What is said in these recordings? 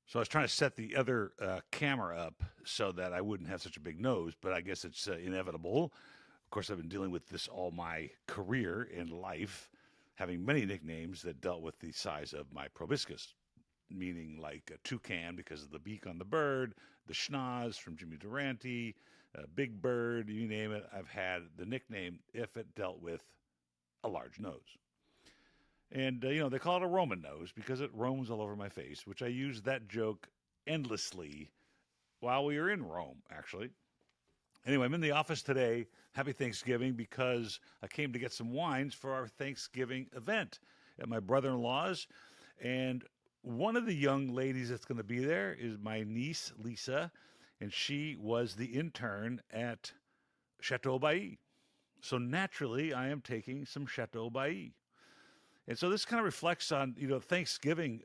So I was trying to set the other camera up so that I wouldn't have such a big nose, but I guess it's inevitable. Of course, I've been dealing with this all my career in life, having many nicknames that dealt with the size of my proboscis, meaning like a toucan because of the beak on the bird, the schnoz from Jimmy Durante, Big Bird, you name it. I've had the nickname if it dealt with a large nose. And, they call it a Roman nose because it roams all over my face, which I used that joke endlessly while we were in Rome, actually. Anyway, I'm in the office today. Happy Thanksgiving because I came to get some wines for our Thanksgiving event at my brother in law's. And one of the young ladies that's going to be there is my niece, Lisa, and she was the intern at Chateau Bailly. So naturally, I am taking some Chateau Bailly. And so this kind of reflects on, Thanksgiving.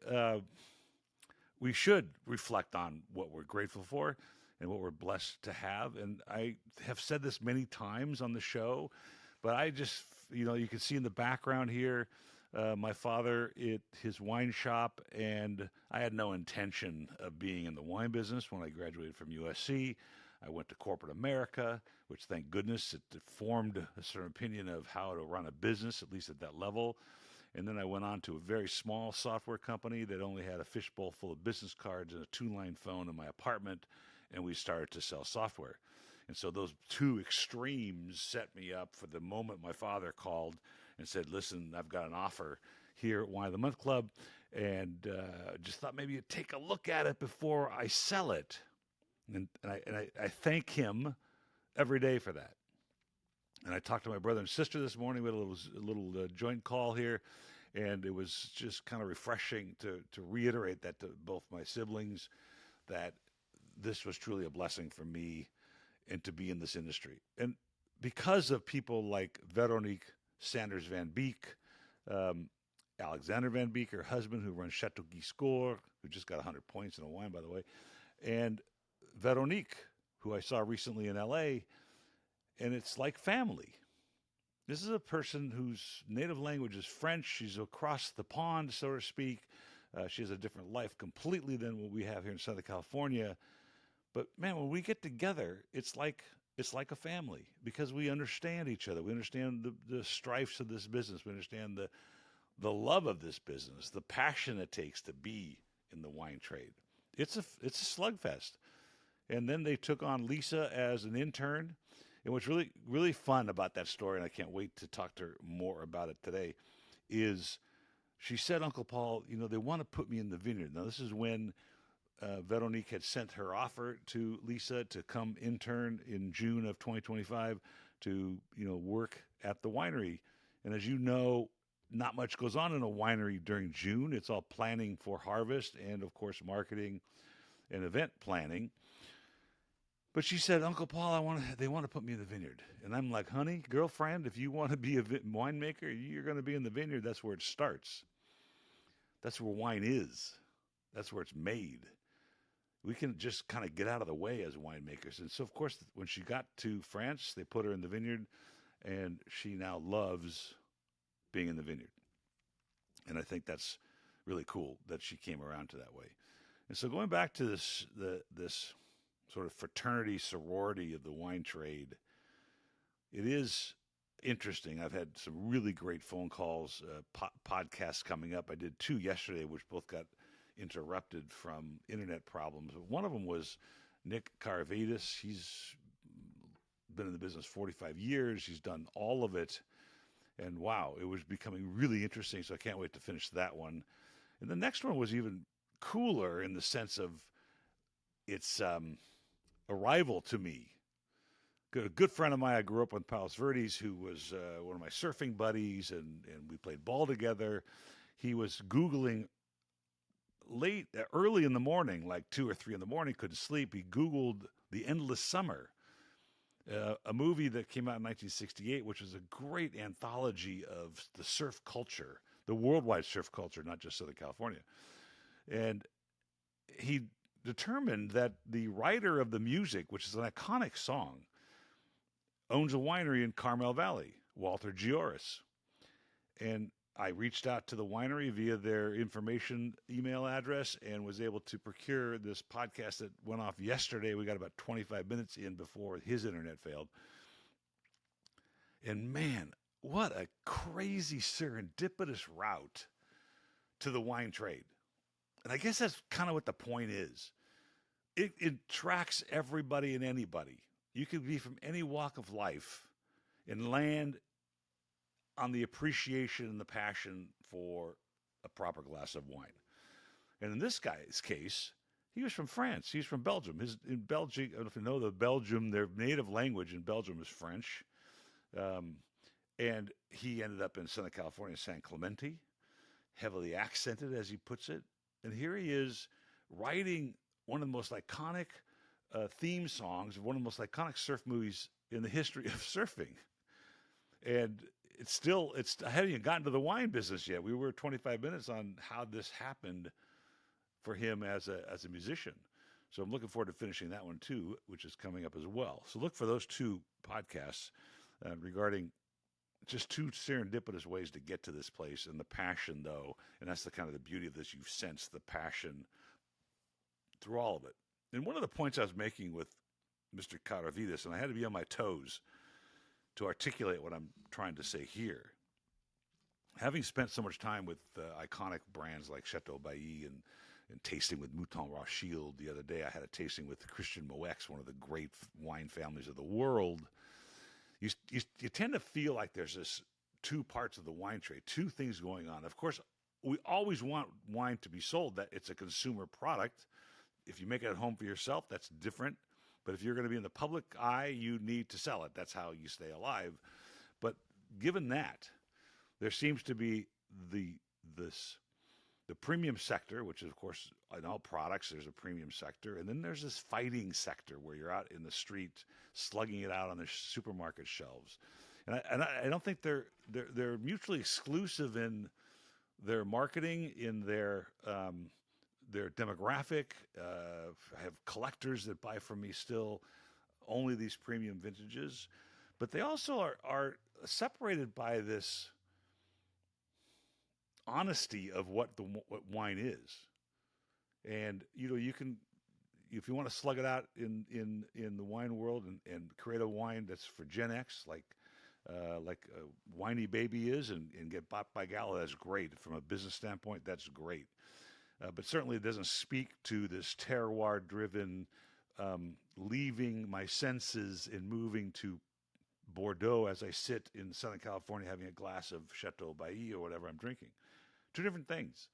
We should reflect on what we're grateful for and what we're blessed to have. And I have said this many times on the show, but I just, you can see in the background here, my father, his wine shop, and I had no intention of being in the wine business when I graduated from USC. I went to corporate America, which thank goodness it formed a certain opinion of how to run a business, at least at that level. And then I went on to a very small software company that only had a fishbowl full of business cards and a two-line phone in my apartment, and we started to sell software. And so those two extremes set me up for the moment my father called and said, "Listen, I've got an offer here at Wine of the Month Club, and just thought maybe you'd take a look at it before I sell it." And I thank him every day for that. And I talked to my brother and sister this morning. We had a little joint call here, and it was just kind of refreshing to reiterate that to both my siblings that this was truly a blessing for me and to be in this industry. And because of people like Veronique Sanders Van Beek, um, Alexander Van Beek, her husband, who runs Chateau Giscourt, who just got 100 points in a wine, by the way, and Veronique, who I saw recently in LA, and it's like family. This is a person whose native language is French. She's across the pond, so to speak. She has a different life completely than what we have here in Southern California. But man, when we get together, it's like a family because we understand each other. We understand the strifes of this business. We understand the love of this business, the passion it takes to be in the wine trade. It's a slugfest. And then they took on Lisa as an intern. And what's really, really fun about that story, and I can't wait to talk to her more about it today, is she said, "Uncle Paul, they want to put me in the vineyard." Now, this is when Veronique had sent her offer to Lisa to come intern in June of 2025 to, work at the winery. And as you know, not much goes on in a winery during June. It's all planning for harvest and, of course, marketing and event planning. But she said, "Uncle Paul, they want to put me in the vineyard." And I'm like, "Honey, girlfriend, if you want to be a winemaker, you're going to be in the vineyard. That's where it starts. That's where wine is. That's where it's made. We can just kind of get out of the way as winemakers." And so, of course, when she got to France, they put her in the vineyard, and she now loves being in the vineyard. And I think that's really cool that she came around to that way. And so, going back to this sort of fraternity sorority of the wine trade, it is interesting. I've had some really great phone calls, podcasts coming up. I did two yesterday, which both got interrupted from internet problems. One of them was Nick Karavidas. He's been in the business 45 years. He's done all of it. And wow, it was becoming really interesting. So I can't wait to finish that one. And the next one was even cooler in the sense of its arrival to me. A good friend of mine, I grew up with, Palos Verdes, who was one of my surfing buddies, and we played ball together. He was Googling early in the morning, like 2 or 3 in the morning, couldn't sleep. He Googled The Endless Summer, a movie that came out in 1968, which was a great anthology of the surf culture, the worldwide surf culture, not just Southern California. And he determined that the writer of the music, which is an iconic song, owns a winery in Carmel Valley, Walter Gioris. And I reached out to the winery via their information email address and was able to procure this podcast that went off yesterday. We got about 25 minutes in before his internet failed. And man, what a crazy serendipitous route to the wine trade. And I guess that's kind of what the point is. It tracks everybody and anybody. You could be from any walk of life and land on the appreciation and the passion for a proper glass of wine. And in this guy's case, he was from France. He's from Belgium. In Belgium, I don't know if you know the Belgium, their native language in Belgium is French. And he ended up in Southern California, San Clemente, heavily accented, as he puts it. And here he is writing one of the most iconic theme songs of one of the most iconic surf movies in the history of surfing. And I hadn't even gotten to the wine business yet. We were 25 minutes on how this happened for him as a musician. So I'm looking forward to finishing that one too, which is coming up as well. So look for those two podcasts regarding just two serendipitous ways to get to this place, and the passion, though, and that's the kind of the beauty of this. You've sensed the passion through all of it. And one of the points I was making with Mr. Karavidas, and I had to be on my toes to articulate what I'm trying to say here. Having spent so much time with iconic brands like Chateau Bailly and tasting with Mouton Rothschild the other day, I had a tasting with Christian Moex, one of the great wine families of the world. You tend to feel like there's this two parts of the wine trade, two things going on. Of course, we always want wine to be sold, that it's a consumer product. If you make it at home for yourself, that's different. But if you're going to be in the public eye, you need to sell it. That's how you stay alive. But given that, there seems to be the premium sector, which is, of course, in all products, there's a premium sector. And then there's this fighting sector where you're out in the street slugging it out on the supermarket shelves. And I don't think they're mutually exclusive in their marketing, in their demographic. I have collectors that buy from me still only these premium vintages. But they also are separated by this honesty of what wine is. And you can, if you want to slug it out in the wine world and create a wine that's for Gen X, like Winey Baby is, and get bought by Gala, that's great. From a business standpoint, that's great. But certainly it doesn't speak to this terroir-driven leaving my senses and moving to Bordeaux as I sit in Southern California having a glass of Chateau Bailly or whatever I'm drinking. Two different things.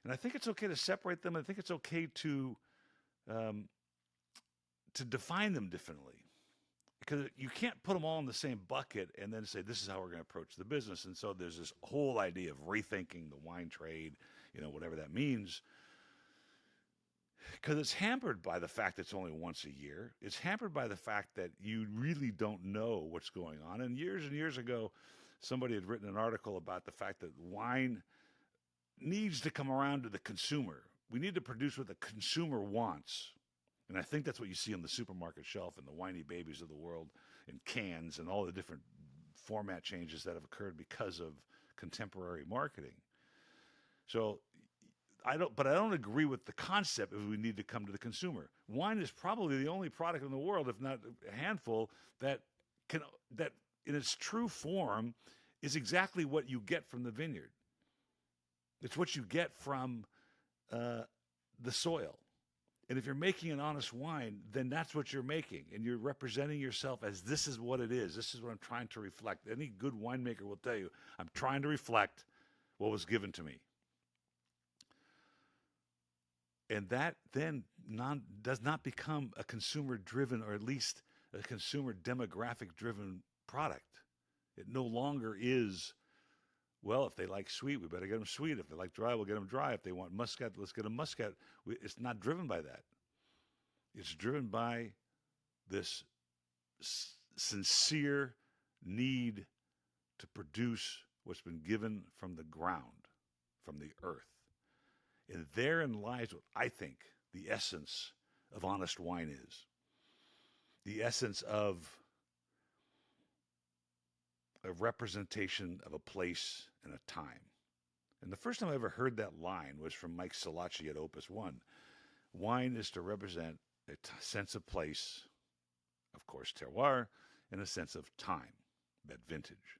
And I think it's okay to separate them. I think it's okay to define them differently. Because you can't put them all in the same bucket and then say, this is how we're going to approach the business. And so there's this whole idea of rethinking the wine trade, whatever that means. Because it's hampered by the fact that it's only once a year. It's hampered by the fact that you really don't know what's going on. And years ago, somebody had written an article about the fact that wine needs to come around to the consumer. We need to produce what the consumer wants. And I think that's what you see on the supermarket shelf and the Winey Babies of the world and cans and all the different format changes that have occurred because of contemporary marketing. So I don't agree with the concept of we need to come to the consumer. Wine is probably the only product in the world, if not a handful, that in its true form is exactly what you get from the vineyard. It's what you get from the soil. And if you're making an honest wine, then that's what you're making. And you're representing yourself as this is what it is. This is what I'm trying to reflect. Any good winemaker will tell you, I'm trying to reflect what was given to me. And that then does not become a consumer-driven, or at least a consumer demographic-driven product. It no longer is, well, if they like sweet, we better get them sweet. If they like dry, we'll get them dry. If they want muscat, let's get them muscat. It's not driven by that. It's driven by this sincere need to produce what's been given from the ground, from the earth. And therein lies what I think the essence of honest wine is. The essence of a representation of a place and a time. And the first time I ever heard that line was from Mike Salacci at Opus One. Wine is to represent a sense of place, of course, terroir, and a sense of time, that vintage.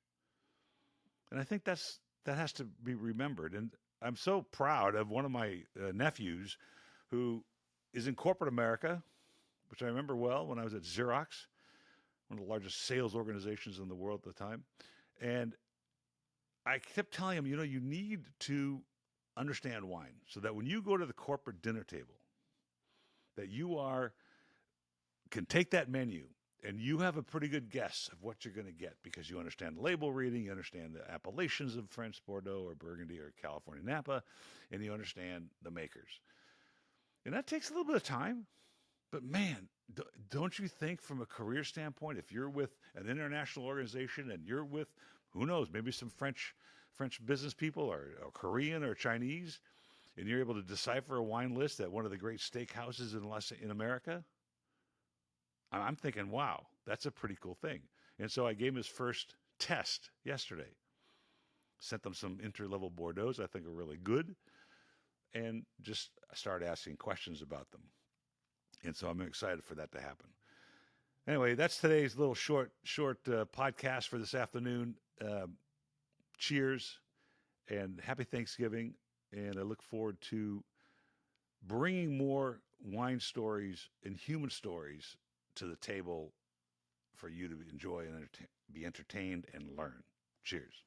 And I think that has to be remembered. And I'm so proud of one of my nephews who is in corporate America, which I remember well when I was at Xerox, one of the largest sales organizations in the world at the time. And I kept telling him, you need to understand wine so that when you go to the corporate dinner table, that can take that menu and you have a pretty good guess of what you're going to get because you understand label reading, you understand the appellations of French Bordeaux or Burgundy or California Napa, and you understand the makers. And that takes a little bit of time, but man, don't you think from a career standpoint, if you're with an international organization and you're with, who knows, maybe some French business people or Korean or Chinese, and you're able to decipher a wine list at one of the great steakhouses in America, I'm thinking, wow, that's a pretty cool thing. And so I gave him his first test yesterday. Sent them some interlevel Bordeauxs I think are really good, and just started asking questions about them. And so I'm excited for that to happen. Anyway, that's today's little short podcast for this afternoon. Cheers and happy Thanksgiving. And I look forward to bringing more wine stories and human stories to the table for you to enjoy and be entertained and learn. Cheers.